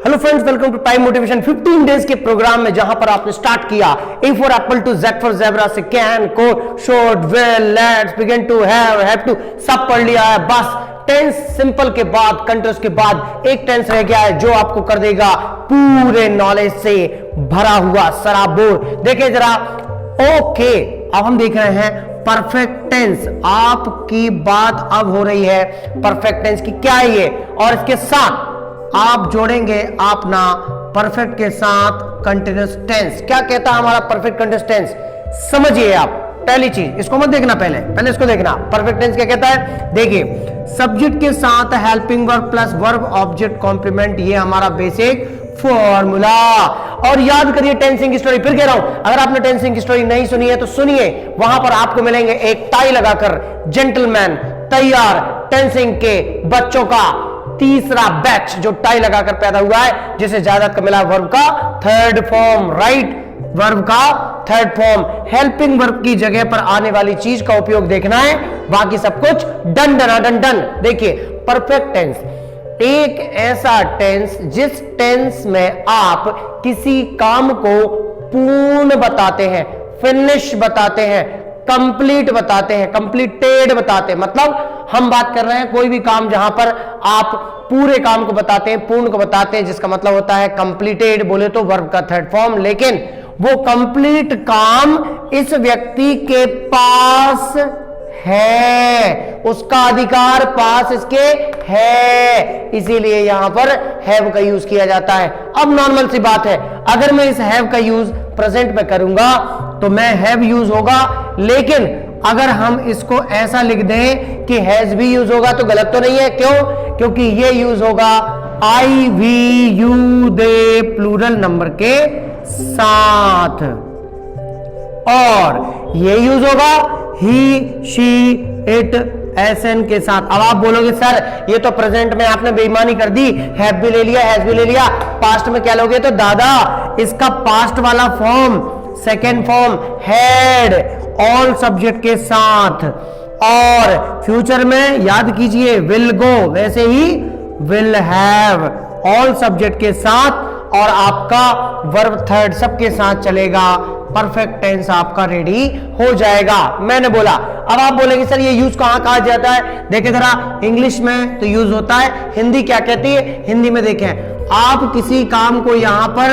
Hello friends, welcome to time motivation 15 days के program में, जहां पर आपने स्टार्ट किया A for apple to Z for zebra से can, could, should, will, let's, begin to, have to, सब पढ़ लिया है। बस टेंस सिंपल के बाद, कंटिन्यूअस के बाद एक टेंस रह गया है जो आपको कर देगा पूरे नॉलेज से भरा हुआ सराबोर। देखिए जरा, ओके, अब हम देख रहे हैं परफेक्ट टेंस। आपकी बात अब हो रही है परफेक्ट टेंस की, क्या है ये, और इसके साथ आप जोड़ेंगे अपना परफेक्ट के साथ कंटिन्यूअस टेंस। क्या कहता है हमारा परफेक्ट कंटिन्यूअस टेंस, समझिए आप। पहली चीज, इसको मत देखना, पहले इसको देखना। परफेक्ट टेंस क्या कहता है, देखिए, सब्जेक्ट के साथ helping verb plus verb object complement, ये हमारा बेसिक फॉर्मूला। और याद करिए टेंसिंग स्टोरी, फिर कह रहा हूं, अगर आपने टेंसिंग स्टोरी नहीं सुनी है तो सुनिए, वहां पर आपको मिलेंगे एक टाई लगाकर जेंटलमैन तैयार टेंसिंग के बच्चों का तीसरा बैच जो टाई लगाकर पैदा हुआ है, जिसे ज्यादा मिला वर्ब का थर्ड फॉर्म, राइट, वर्ब का थर्ड फॉर्म। हेल्पिंग वर्ब की जगह पर आने वाली चीज का उपयोग देखना है, बाकी सब कुछ डन डन डन डन। देखिए, परफेक्ट टेंस एक ऐसा टेंस जिस टेंस में आप किसी काम को पूर्ण बताते हैं, फिनिश बताते हैं, कंप्लीट बताते हैं, कंप्लीटेड बताते हैं। मतलब हम बात कर रहे हैं कोई भी काम जहां पर आप पूरे काम को बताते हैं, पूर्ण को बताते हैं, जिसका मतलब होता है कंप्लीटेड, बोले तो वर्ब का थर्ड फॉर्म। लेकिन वो कंप्लीट काम इस व्यक्ति के पास है, उसका अधिकार पास इसके है, इसीलिए यहां पर हैव का यूज किया जाता है। अब नॉर्मल सी बात है, अगर मैं इस हैव का यूज प्रेजेंट में करूंगा तो मैं हैव यूज होगा, लेकिन अगर हम इसको ऐसा लिख दें कि हैज भी यूज होगा तो गलत तो नहीं है। क्यों? क्योंकि ये यूज होगा I, we, you, they plural number के साथ, और ये यूज होगा ही, शी, इट, एसएन के साथ। अब आप बोलोगे सर ये तो प्रेजेंट में आपने बेईमानी कर दी, हैव भी ले लिया, हैज भी ले लिया, पास्ट में क्या लोगे? तो दादा इसका पास्ट वाला form second form had all subject के साथ, और फ्यूचर में याद कीजिए विल गो, वैसे he will have all subject के साथ, और आपका वर्ब थर्ड सबके साथ चलेगा। परफेक्ट टेंस आपका रेडी हो जाएगा। मैंने बोला, अब आप बोलेंगे सर ये यूज कहां कहा जाता है? देखिए जरा, इंग्लिश में तो यूज होता है, हिंदी क्या कहती है? हिंदी में देखें, आप किसी काम को यहां पर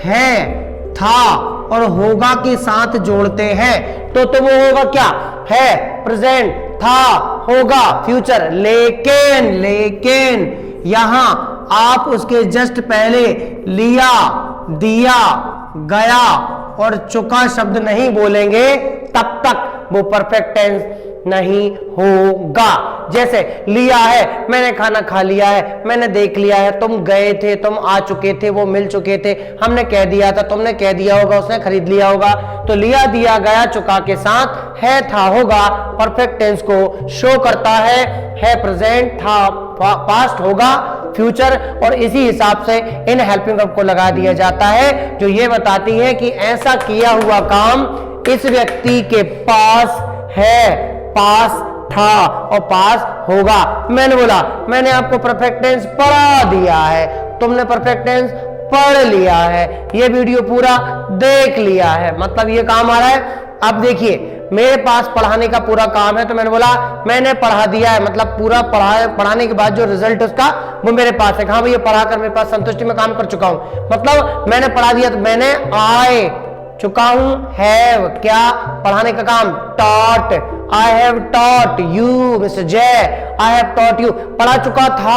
है, था और होगा के साथ जोड़ते हैं तो वो होगा क्या? है, प्रेजेंट, था, होगा, फ्यूचर। लेकिन यहां आप उसके जस्ट पहले लिया, दिया, गया और चुका शब्द नहीं बोलेंगे, तब तक वो परफेक्ट टेंस नहीं होगा। जैसे लिया है, मैंने खाना खा लिया है, मैंने देख लिया है, तुम गए थे, तुम आ चुके थे, वो मिल चुके थे, हमने कह दिया था, तुमने कह दिया होगा, उसने खरीद लिया होगा। तो लिया, दिया, गया, चुका के साथ है, था, होगा परफेक्ट टेंस को शो करता है प्रेजेंट, था, पास्ट, होगा, फ्यूचर, और इसी हिसाब से इन हेल्पिंग वर्ब को लगा दिया जाता है, जो ये बताती है कि ऐसा किया हुआ काम इस व्यक्ति के पास है, पास था और पास होगा। मैंने बोला, मैंने आपको परफेक्ट टेंस पढ़ा दिया है, तुमने परफेक्ट टेंस पढ़ लिया है, ये वीडियो पूरा देख लिया है, मतलब ये काम आ रहा है। अब देखिए, मेरे पास पढ़ाने का पूरा काम है, तो मैंने बोला मैंने पढ़ा दिया है, मतलब पूरा पढ़ाने के बाद जो रिजल्ट उसका वो मेरे पास है। हाँ भैया, पढ़ाकर मेरे पास संतुष्टि में काम कर चुका हूं, मतलब मैंने पढ़ा दिया, तो मैंने आए चुका हूं, हैव क्या पढ़ाने का काम, taught, I have taught you mister जय, आई हैव टॉट यू, पढ़ा चुका था,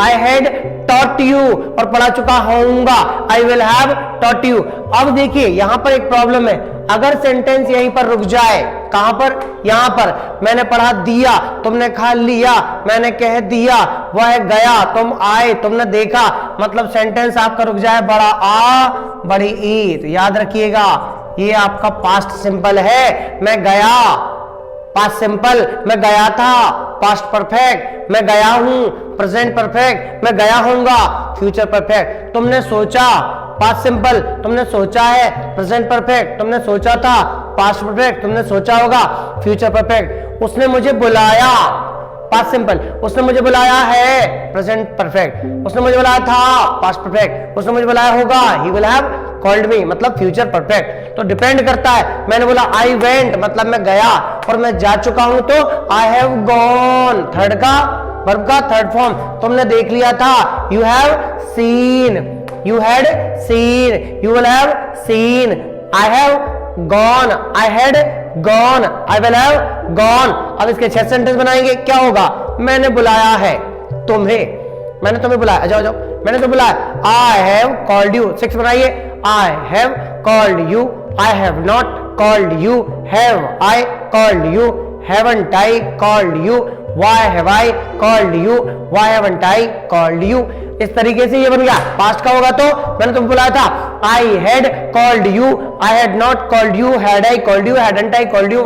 आई हैड टॉट यू, और पढ़ा चुका होऊंगा, I will have taught you. अब देखिए यहां पर एक प्रॉब्लम है, अगर सेंटेंस यहीं पर रुक जाए, कहां पर? यहां पर, मैंने पढ़ा दिया, तुमने खा लिया, मैंने कह दिया, वह गया, तुम आए, तुमने देखा, मतलब सेंटेंस आपका रुक जाए, बड़ा आ बड़ी ई। तो याद रखिएगा, ये आपका पास्ट सिंपल है, मैं गया, पास्ट सिंपल, मैं गया था, पास्ट परफेक्ट, मैं गया हूं, प्रेजेंट परफेक्ट, मैं गया होऊंगा, फ्यूचर परफेक्ट। तुमने सोचा, पास्ट सिंपल, तुमने सोचा है, प्रेजेंट परफेक्ट, तुमने सोचा था, पास्ट परफेक्ट, तुमने सोचा होगा, फ्यूचर परफेक्ट। उसने मुझे बुलाया, पास्ट सिंपल, उसने मुझे बुलाया है, प्रेजेंट परफेक्ट, उसने मुझे बुलाया था, पास्ट परफेक्ट, उसने मुझे बुलाया होगा, he will have called me, मतलब फ्यूचर परफेक्ट। तो डिपेंड करता है, मैंने बोला आई वेंट मतलब मैं गया, और मैं जा चुका हूं तो आई हैव गॉन, थर्ड का वर्ब का थर्ड फॉर्म, तुमने देख लिया था, you have seen, you had seen, you will have seen, I have gone, I had gone, I will have gone. अब इसके 6 सेंटेंस बनाएंगे, क्या होगा, मैंने बुलाया है तुम्हें, मैंने तुम्हें बुलाया, जाओ जाओ, मैंने तो बुलाया, आई हैव कॉल्ड यू, 6 बनाइए, I have called you, I have not called you, have I called you, haven't I called you, why have I called you, why haven't I called you। इस तरीके से ये बन गया। Past का होगा तो मैंने तुमको बुलाया था, I had called you, I had not called you, had I called you, hadn't I called you,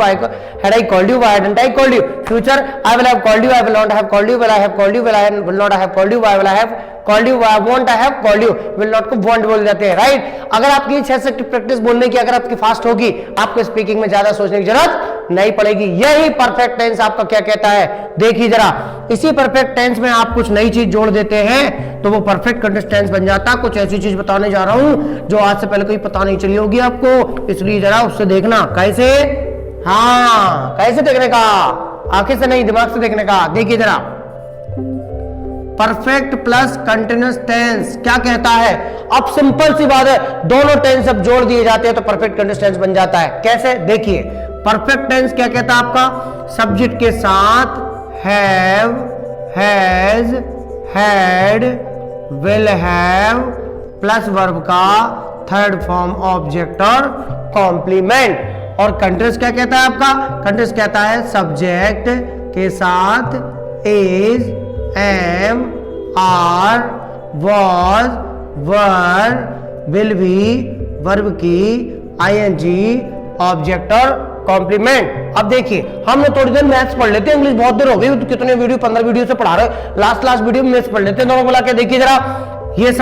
had I called you, why hadn't I called you। Future, I will have called you, I will not have called you, will I have called you, will not have called you, why will I have called you, why won't I have called you, will not को won't बोल जाते हैं, right. अगर आपकी 6 से practice बोलने की अगर आपकी फास्ट होगी, आपको स्पीकिंग में ज्यादा सोचने की जरूरत नहीं पड़ेगी। यही परफेक्ट टेंस आपका क्या कहता है, देखिए जरा, इसी परफेक्ट टेंस में आप कुछ नई चीज जोड़ देते हैं तो वो परफेक्ट कंटिन्यूअस टेंस बन जाता। कुछ ऐसी चीज बताने जा रहा हूं जो आज से पहले कोई पता नहीं चली होगी आपको, इसलिए जरा उससे देखना कैसे, हाँ कैसे देखने का, आंखें से नहीं दिमाग से देखने का। देखिए जरा, परफेक्ट प्लस कंटिन्यूअस टेंस क्या कहता है। अब सिंपल सी बात है, दोनों टेंस अब जोड़ दिए जाते हैं तो परफेक्ट कंटिन्यूअस टेंस बन जाता है। कैसे, देखिए परफेक्ट टेंस क्या कहता है आपका, सब्जेक्ट के साथ have, has, had, will have plus verb का थर्ड फॉर्म ऑब्जेक्ट और कॉम्प्लीमेंट। और कंटिन्यूअस क्या कहता है आपका, कंटिन्यूअस कहता है सब्जेक्ट के साथ is, am, are, was, were, will be, verb की आईएनजी, ऑब्जेक्ट और कॉम्प्लीमेंट। अब देखिए, हमने थोड़ी देर मैथ्स पढ़ लेते हैं, इंग्लिश बहुत देर हो गई, तो कितने वीडियो 15 वीडियो से पढ़ा रहे, लास्ट वीडियो में मैथ्स पढ़ लेते हैं। दोनों बोला के देखिए जरा, ये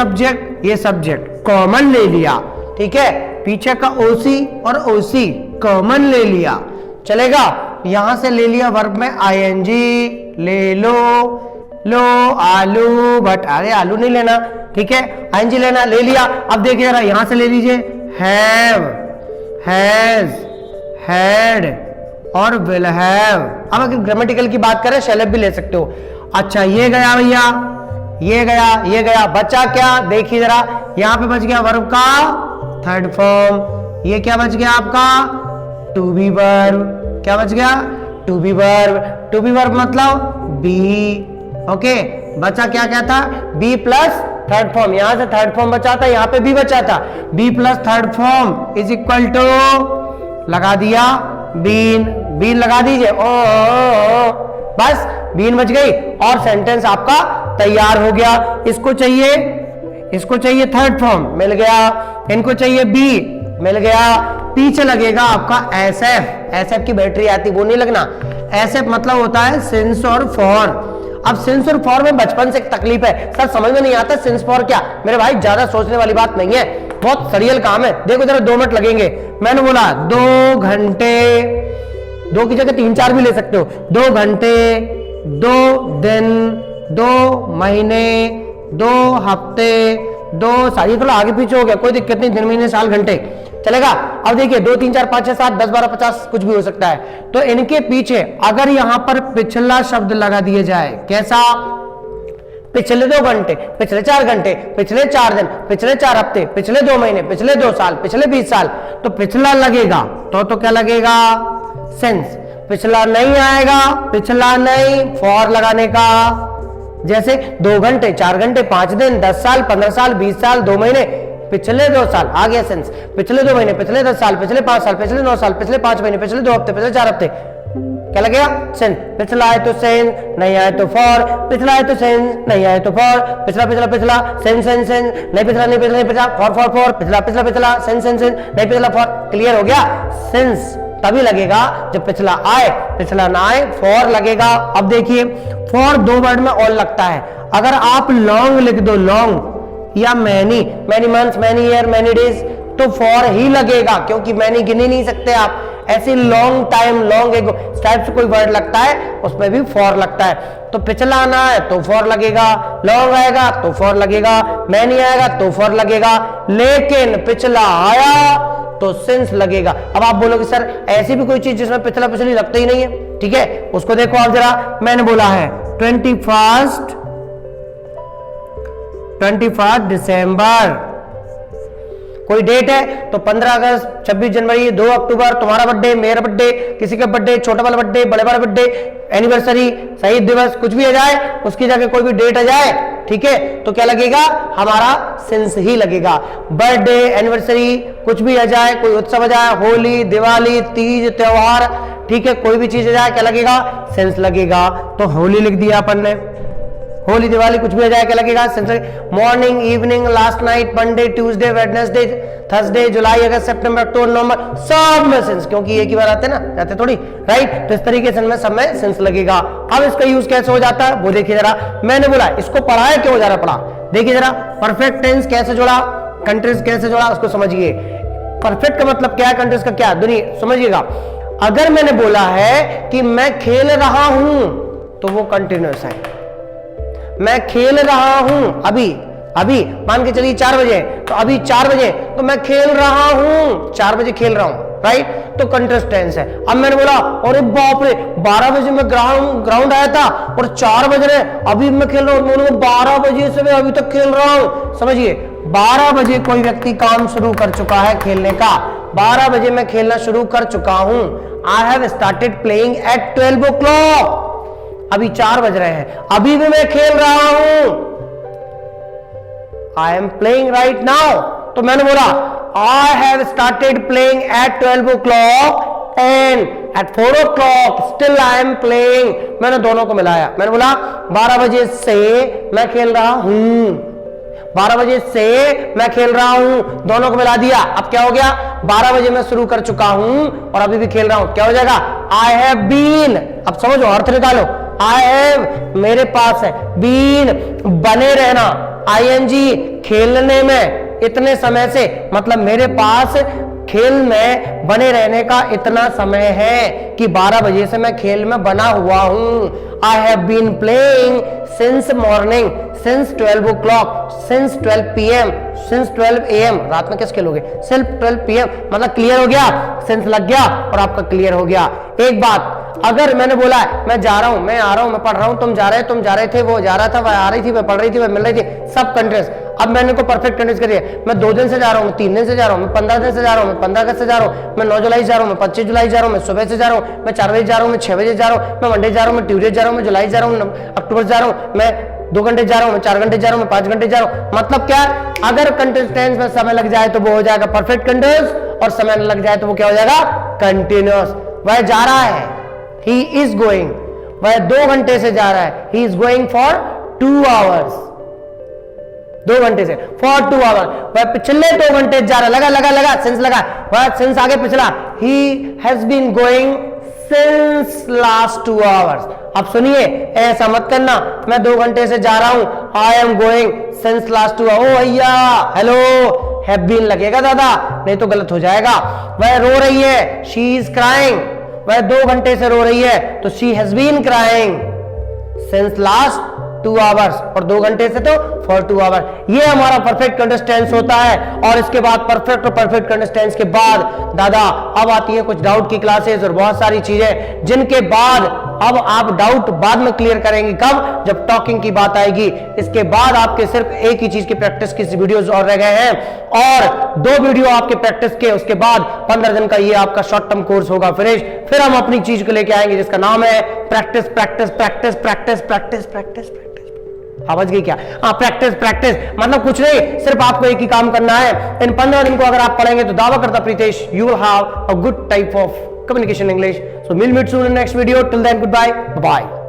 सब्जेक्ट कॉमन ले लिया, ठीक है, पीछे का ओसी और ओसी कॉमन ले लिया, चलेगा। यहां से ले लिया वर्ब में आईएनजी, ले लो आलू, बट अरे आलू नहीं लेना, ठीक है, आईएनजी लेना, ले लिया। अब देखिए जरा, यहां से ले लीजिए हैव, हैज, हैड और विल हैव। अब अगर ग्रामेटिकल की बात करें, शैल भी ले सकते हो। अच्छा, ये गया भैया, ये गया, बचा क्या, देखिए जरा, यहां पे बच गया वर्ब का थर्ड फॉर्म, ये क्या बच गया आपका, टू बी वर्ब। क्या बच गया, to be verb. To be verb मतलब बी, ओके। बचा क्या क्या था, बी प्लस थर्ड फॉर्म, यहां से थर्ड फॉर्म बचा था, यहां पे बी बचा था, be plus third form is equal to, लगा दिया बीन, बीन लगा दीजिए, ओ बस बीन बच गई और सेंटेंस आपका तैयार हो गया। इसको चाहिए थर्ड फॉर्म, मिल गया, इनको चाहिए बी, मिल गया। पीछे लगेगा आपका एसएफ, एसएफ की बैटरी आती, वो नहीं लगना। एसएफ मतलब होता है सिंस और फॉर। अब सिंस और फॉर में बचपन से एक तकलीफ है, सर समझ में नहीं आता सिंस फॉर क्या। मेरे भाई ज्यादा सोचने वाली बात नहीं है, बहुत सरियल काम है। देखो जरा, 2 मिनट लगेंगे, मैंने बोला 2 घंटे, 2 की जगह 3-4 भी ले सकते हो, 2 घंटे, 2 दिन, 2 महीने, 2 हफ्ते, 2 साल, ये थोड़ा आगे पीछे हो गया, कोई दिक्कत नहीं, दिन, महीने, साल, घंटे चलेगा। अब देखिए 2 3 4 5 6 7 10 12 50 कुछ भी हो सकता है। तो इनके पीछे अगर यहां पर पिछला शब्द लगा दिया जाए, कैसा, पिछले 2 घंटे, पिछले 4 घंटे, पिछले 4 दिन, पिछले 4 हफ्ते, पिछले 2 महीने, पिछले 2 साल, पिछले 20 साल, तो पिछला लगेगा तो क्या लगेगा, सिंस। पिछला नहीं आएगा, पिछला नहीं, फॉर लगाने का। जैसे 2 घंटे, 4 घंटे, 5 दिन, 10 साल, 15 साल, 20 साल, 2 महीने, पिछले 2 साल आ गया सेंस, पिछले 2 महीने, पिछले 10 साल, पिछले 5 साल, पिछले 9 साल, पिछले 5 महीने, पिछले 2 हफ्ते, पिछले 4 हफ्ते, क्या लगेगा, सेंस। पिछला आए तो सेंस, नहीं आए तो फॉर, पिछला आए तो सेंस, नहीं आए तो फॉर, पिछला पिछला पिछला, सेंस सेंस सेंस, नहीं पिछला नहीं पिछला नहीं पिछला, फॉर फॉर फॉर, पिछला पिछला पिछला, सेंस सेंस सेंस, नहीं पिछला फॉर। क्लियर हो गया, सेंस तभी लगेगा जब पिछला आए, पिछला ना आए, फॉर लगेगा। अब देखिए, फॉर 2 वर्ड में और लगता है। अगर आप लॉन्ग लिख दो, लॉन्ग या many months, many year, many days, तो फॉर ही लगेगा, क्योंकि मैनी गिन ही नहीं सकते आप। ऐसे long time, long ago type से कोई वर्ड लगता है उसमें भी फॉर लगता है। तो पिछला आना है तो फॉर लगेगा, लॉन्ग आएगा तो फॉर लगेगा, मैनी आएगा तो फॉर लगेगा, लेकिन पिछला आया तो सिंस लगेगा। अब आप बोलोगे सर ऐसी भी कोई चीज जिसमें पिछला पिछली लगता ही नहीं है, ठीक है, उसको देखो आप जरा। मैंने बोला है 21 दिसंबर, कोई डेट है तो 15 अगस्त, 26 जनवरी, 2 अक्टूबर, तुम्हारा बर्थडे, मेरा बर्थडे, किसी का बर्थडे, छोटा वाला बर्थडे, बड़े वाला बर्थडे, एनिवर्सरी, शहीद दिवस, कुछ भी आ जाए उसकी जगह कोई भी डेट आ जाए, ठीक है, तो क्या लगेगा, हमारा सिंस ही लगेगा। बर्थडे, एनिवर्सरी, कुछ भी आ जाए, कोई उत्सव आ जाए, होली, दिवाली, तीज, त्योहार, ठीक है, कोई भी चीज आ जाए क्या लगेगा, सिंस लगेगा। तो होली लिख दिया अपन ने, होली, दिवाली, कुछ भी आ जाए क्या लगेगा, since. Morning, evening, last night, Monday, Tuesday, Wednesday, Thursday, जुलाई, अगस्त, सितंबर, अक्टूबर, नवंबर, सब में सिंस, क्योंकि एक ही बार आते ना, जाते थोड़ी, राइट। तो इस तरीके से सब में सिंस लगेगा। अब इसका यूज कैसे हो जाता है वो देखिए जरा। मैंने बोला इसको पढ़ा है, क्यों जा रहा पढ़ा, देखिए जरा। परफेक्ट टेंस कैसे जोड़ा, कंट्रीज कैसे जोड़ा, उसको समझिए। परफेक्ट का मतलब क्या है, कंट्रीज का क्या, दुनिया, समझिएगा। अगर मैंने बोला है कि मैं खेल रहा हूं तो वो कंटिन्यूअस है। मैं खेल रहा हूं, अभी मान के चलिए 4 बजे, तो अभी 4 बजे तो मैं खेल रहा हूं, 4 बजे खेल रहा हूं, राइट, तो कंटिन्यूअस टेंस है। अब मैंने बोला अरे बाप रे 12 बजे मैं ग्राउंड आया था और 4 बज रहे, अभी मैं खेल रहा हूं, 12 बजे से मैं अभी तक खेल रहा हूं। समझिए 12 बजे कोई व्यक्ति काम शुरू कर चुका है खेलने का, 12 बजे मैं खेलना शुरू कर चुका हूं। I have started playing at 12 o'clock, अभी 4 बज रहे हैं, अभी भी मैं खेल रहा हूं, I am playing right now. तो मैंने बोला I have started playing at 12 o'clock and at 4 o'clock still I am playing. मैंने दोनों को मिलाया, मैंने बोला 12 बजे से मैं खेल रहा हूं, 12 बजे से मैं खेल रहा हूं, दोनों को मिला दिया। अब क्या हो गया, 12 बजे मैं शुरू कर चुका हूं और अभी भी खेल रहा हूं, क्या हो जाएगा, आई हैव बीन। अब समझो अर्थ निकालो, आई हैव मेरे पास है, बीन बने रहना, आईएनजी खेलने में इतने समय से, मतलब मेरे पास खेल में बने रहने का इतना समय है कि 12 बजे से मैं खेल में बना हुआ हूं। I have been playing since morning, since 12 o'clock, since 12 PM, since 12 AM। रात में किस खेलोगे, सिर्फ 12 PM, मतलब क्लियर हो गया, सिंस लग गया और आपका क्लियर हो गया। एक बात, अगर मैंने बोला है मैं जा रहा हूं, मैं आ रहा हूं, मैं पढ़ रहा हूं, तुम जा रहे थे, वो जा रहा था, वह आ रही थी, वह पढ़ रही थी, वह मिल रही थी, सब कंट्रीज। अब मैंने को परफेक्ट कंट्रीज करिए, मैं 2 दिन से जा रहा हूं, 3 दिन से जा रहा हूं, मैं 15 दिन से जा रहा हूं, मैं 15 अगस्त से जा रहा हूं, मैं 9 जुलाई जा रहा हूं, मैं 25 जुलाई जा रहा हूं, मैं सुबह से जा रहा हूं, मैं 4 बजे जा रहा हूं, मैं 6 बजे जा रहा हूं, मैं मंडे जा रहा हूं, मैं ट्यूसडे जा रहा हूं, मैं जुलाई जा रहा हूं, अक्टूबर जा रहा हूं, मैं 2 घंटे जा रहा हूं, मैं 4 घंटे जा रहा हूं, मैं 5 घंटे जा रहा हूं। मतलब क्या, अगर कंटीन्यूअस टेंस में समय लग जाए तो वो हो जाएगा परफेक्ट कंटीन्यूअस, और समय लग जाए तो वो क्या हो जाएगा, कंटीन्यूअस। वह जा रहा है, ही इज गोइंग, वह 2 घंटे से जा रहा है, he is going for 2 hours, 2 घंटे से, फॉर 2 hours। वह पिछले 2 घंटे जा रहा है, लगा सिंस लगा, वह सिंस आगे पिछला, he has been going since last 2 hours। अब सुनिए, ऐसा मत करना मैं 2 घंटे से जा रहा हूं, I am going since last 2 hours। ओ भैया हेलो, हैव बीन लगेगा दादा, नहीं तो गलत हो जाएगा। वह रो रही है, शी इज क्राइंग, वह 2 घंटे से रो रही है तो she has been crying since last 2 hours, और 2 घंटे से तो फॉर 2 hours। ये हमारा परफेक्ट कंटीन्यूअस टेंस होता है। और इसके बाद परफेक्ट और परफेक्ट कंटीन्यूअस टेंस के बाद दादा अब आती है कुछ डाउट की क्लासेस और बहुत सारी चीजें, जिनके बाद अब आप डाउट बाद में क्लियर करेंगे, कब, जब टॉकिंग की बात आएगी। इसके बाद आपके सिर्फ एक ही चीज की प्रैक्टिस की वीडियोस और रह गए हैं, और 2 वीडियो आपके प्रैक्टिस के, उसके बाद 15 दिन का ये आपका शॉर्ट टर्म कोर्स होगा फिनिश। फिर हम अपनी चीज को लेके आएंगे जिसका नाम है practice practice practice practice practice practice practice. समझ गई क्या, हाँ प्रैक्टिस प्रैक्टिस मतलब कुछ नहीं, सिर्फ आपको एक ही काम करना है। इन 15 दिन को अगर आप पढ़ेंगे तो दावा करता Pritesh, you will have a good type of communication English. So we'll meet soon in the next video. Till then, goodbye. Bye-bye.